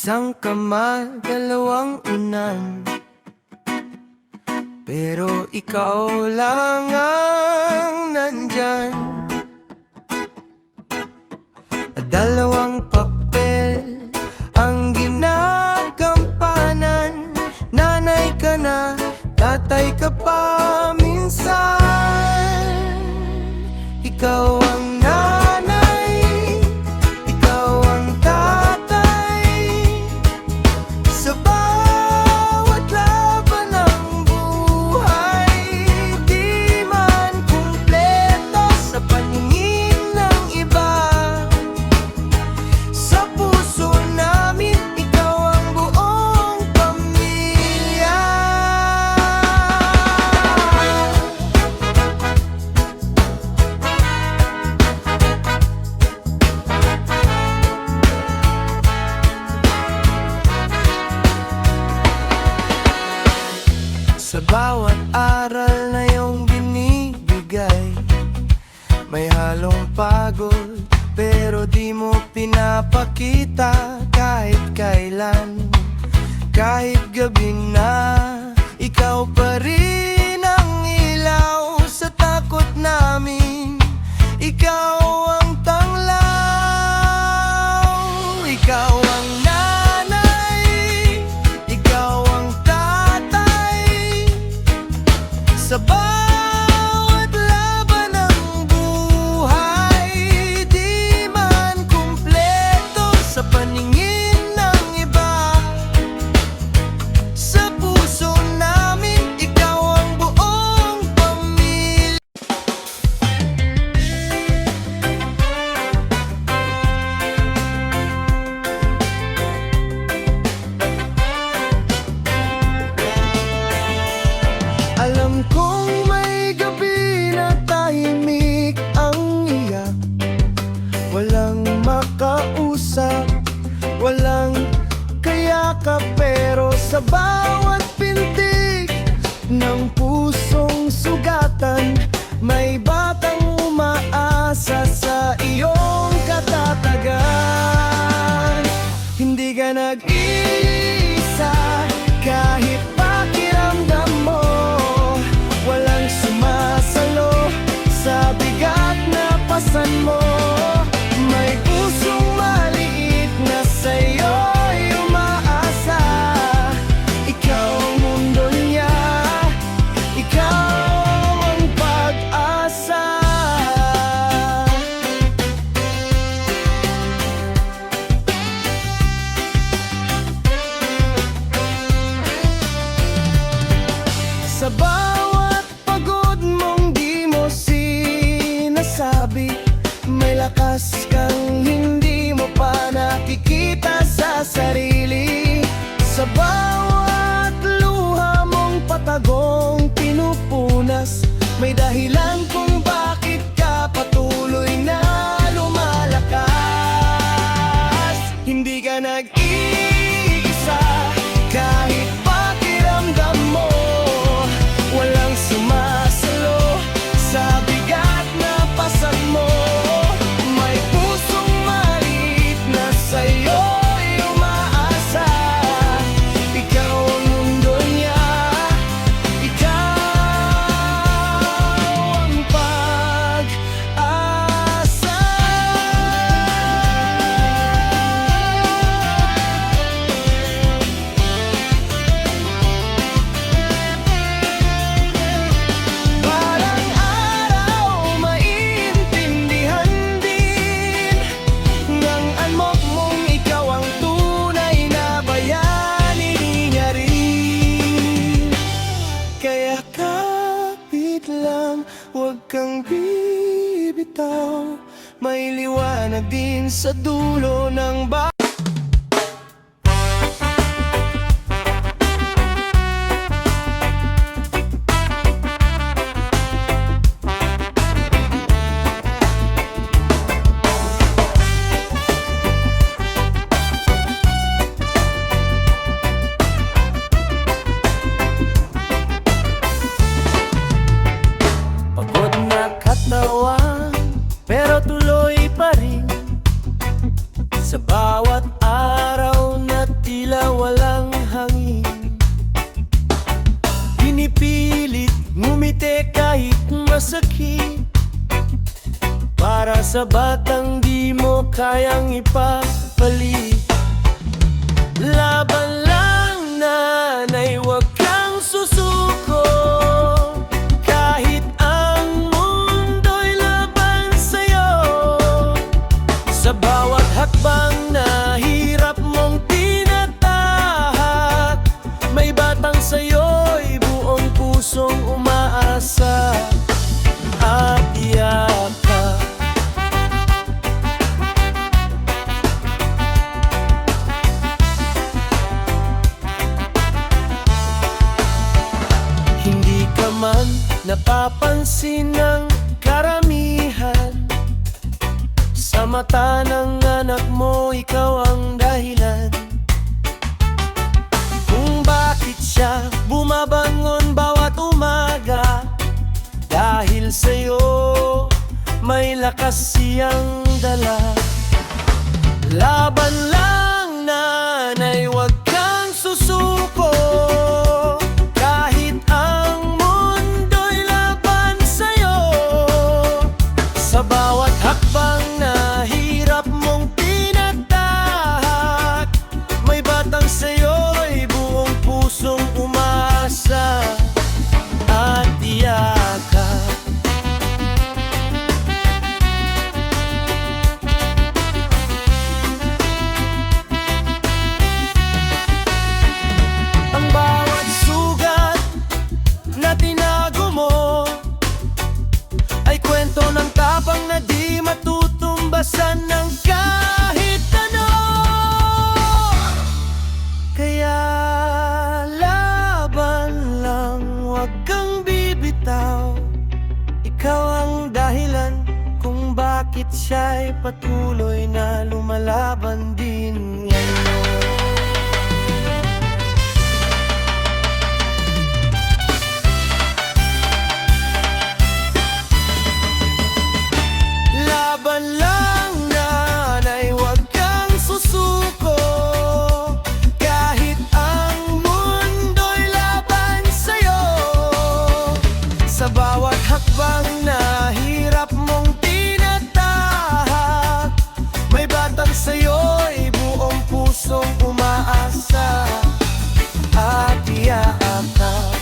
Isang kama, dalawang unan, pero ikaw lang ang nandyan. Dalawang papel ang ginagampanan. Nanay ka na, tatay ka pa minsan. Ikaw ang nanay, ikaw ang tatay. Sa bawat laban ng buhay, di man kumpleto sa paningin ng iba. Sa puso namin, ikaw ang buong pamilya. Sa bawat aral na iyong binibigay, may halong pagod, pero di mo pinapakita kahit kailan. Kahit gabi na, ikaw pa rin ang ilaw sa takot namin. Ikaw ang tanglaw, ikaw ang nanay, ikaw ang tatay. Sa bawat laban ng buhay, di man kumpleto sa paningin ng iba. Sa puso namin, ikaw ang buong pamilya. Alam kong may gabi na tahimik ang iyak, walang makausap, walang kayakap, pero sa bawat pintig ng pusong sugatan, may batang umaasa sa iyong katatagan. Hindi ka nag-iisa kahit pakiramdam mo, walang sumasalo sa bigat na pasan mo. May pusong maliit na sa'yo'y umaasa. Ikaw ang mundo niya, ikaw ang pag-asa. Sa bawat pagod mong di mo sinasabi, may lakas kang hindi mo pa nakikita sa sarili. Sa bawat luha mong patagong pinupunas, may dahilan kung bakit ka patuloy na lumalakas. Hindi ka nag-iisa kahit pakiramdam mo, walang sumasalo sa bigat na pasan mo. May pusong maliit na sa'yo'y umaasa. Ikaw ang mundo niya, ikaw ang pag-asa. Parang araw, maiintindihan din ng anmok mong ikaw ang tunay na bayani niya rin. Kaya kapit lang, huwag kang bibitaw, may liwanag din sa dulo ng pagod na katawan, pero tuloy pa rin sa batang di mo kayang ipapalit. Laban lang nanay, wag kang susuko. Kahit ang mundo'y laban sa'yo. Sa bawat hakbang na hirap mong tinatahak, may batang sa'yo'y buong pusong umaasa at yakap. Hindi ka man napapansin ng karamihan. Sa mata ng anak mo, ikaw ang dahilan kung bakit siya bumabangon bawat umaga. Dahil sa'yo, may lakas siyang dala. Laban lang nanay, wag kang susuko. Kahit ang mundo'y laban sa'yo. Sa bawat hakbang na hirap mong tinatahak, may batang sa'yo'y buong pusong umasa at yakap. Ang bawat sugat na tinago mo ay kwento ng tapang na di matutumbasan ng kahit ano. Kaya laban lang, wag kang bibitaw. Ikaw ang dahilan kung bakit siya'y patuloy na lumalaban din ngayon. Laban lang nanay, wag kang susuko. Kahit ang mundo'y laban sa'yo. Sa bawat hakbang na hirap mong tinatahak, may batang sa'yo'y buong pusong umaasa at yakap.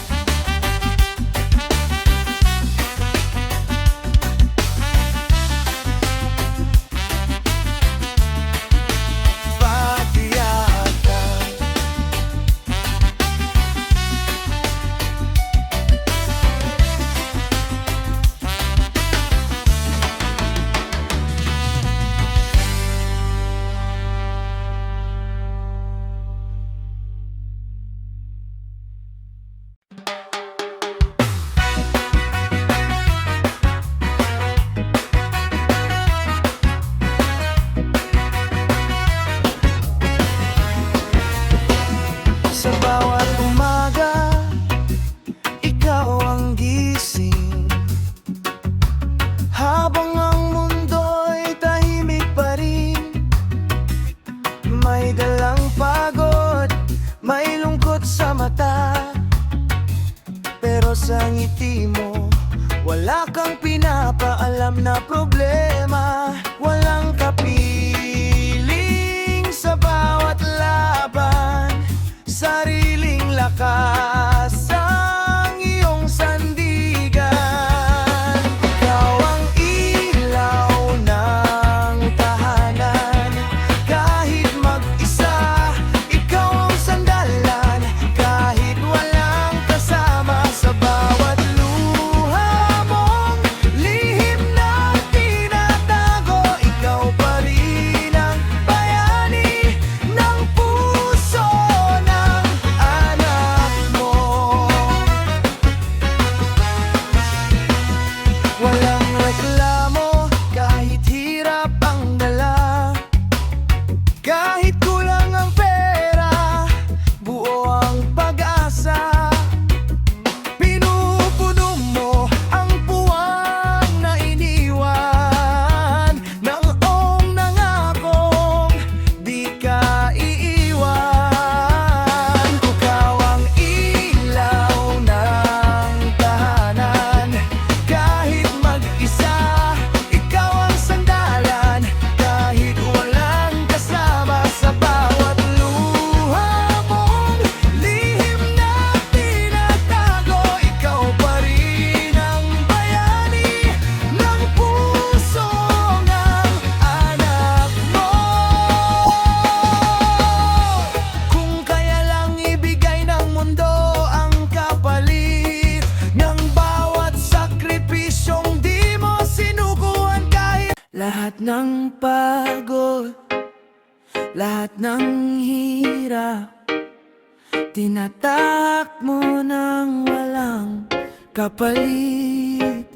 Sa bawat umaga, ikaw ang gising. Habang ang mundo'y tahimik pa rin, may dalang pagod, may lungkot sa mata. Pero sa ngiti mo, wala kang pinapaalam na problema. Walang kapiling sa bawat laban, sariling lakas ang iyong sandigan. Ikaw ang ilaw ng tahanan. Kahit mag-isa, ikaw ang sandalan. Kahit walang kasama, sa bawat luha mong lihim na tinatago, ikaw pa rin ang bayani ng puso ng anak mo. Lahat ng hirap tinatahak mo ng walang kapalit,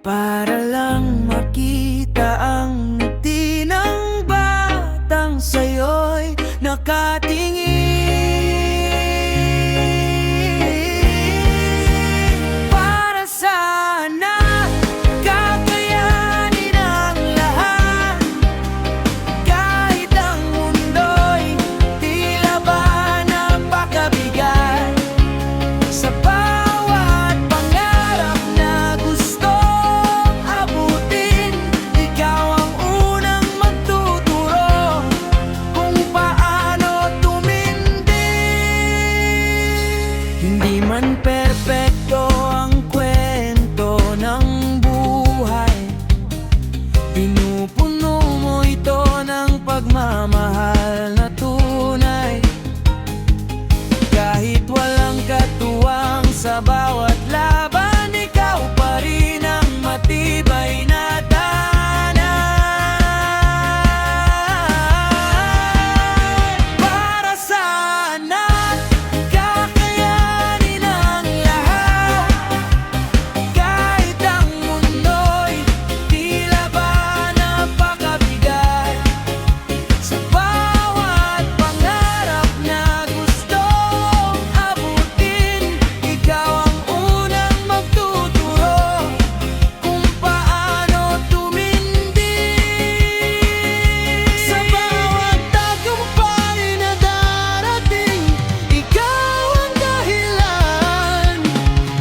para lang makita ang ngiti ng batang sa'yo'y nakatingin. Para sana kakayanin ang lahat, kahit ang mundo'y tila ba napakabigat. Sa bawat pangarap na gustong abutin, ikaw ang unang magtuturo kung paano tumindig. Hindi man perpekto ang kwento ng buhay, pinupuno mo ito ng pagmamahal na tunay. Kahit walang katuwang sa bawat laban, ikaw pa rin ang matibay na tahanan. Para sana kakayanin ang lahat, kahit ang mundo'y tila ba napakabigat. Sa bawat pangarap na gustong abutin, ikaw ang unang magtuturo kung paano tumindig. Sa bawat tagumpay na darating, ikaw ang dahilan.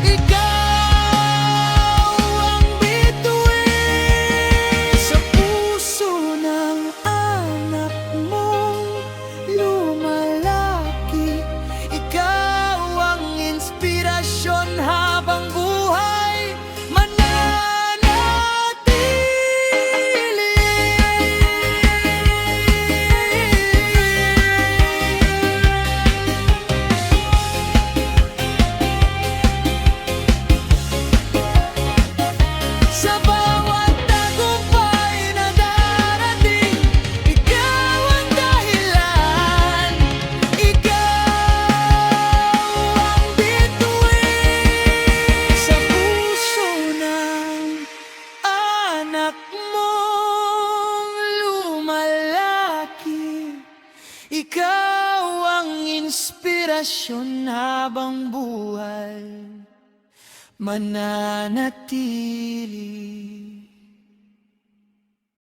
Ikaw ang bituin sa puso ng anak mong lumalaki. Ikaw ang inspirasyon habang buhay mananatili. Sa bawat tagumpay na darating, ikaw ang dahilan. Ikaw ang bituin sa puso ng anak mong lumalaki. Ikaw ang inspirasyon habang buhay mananatili.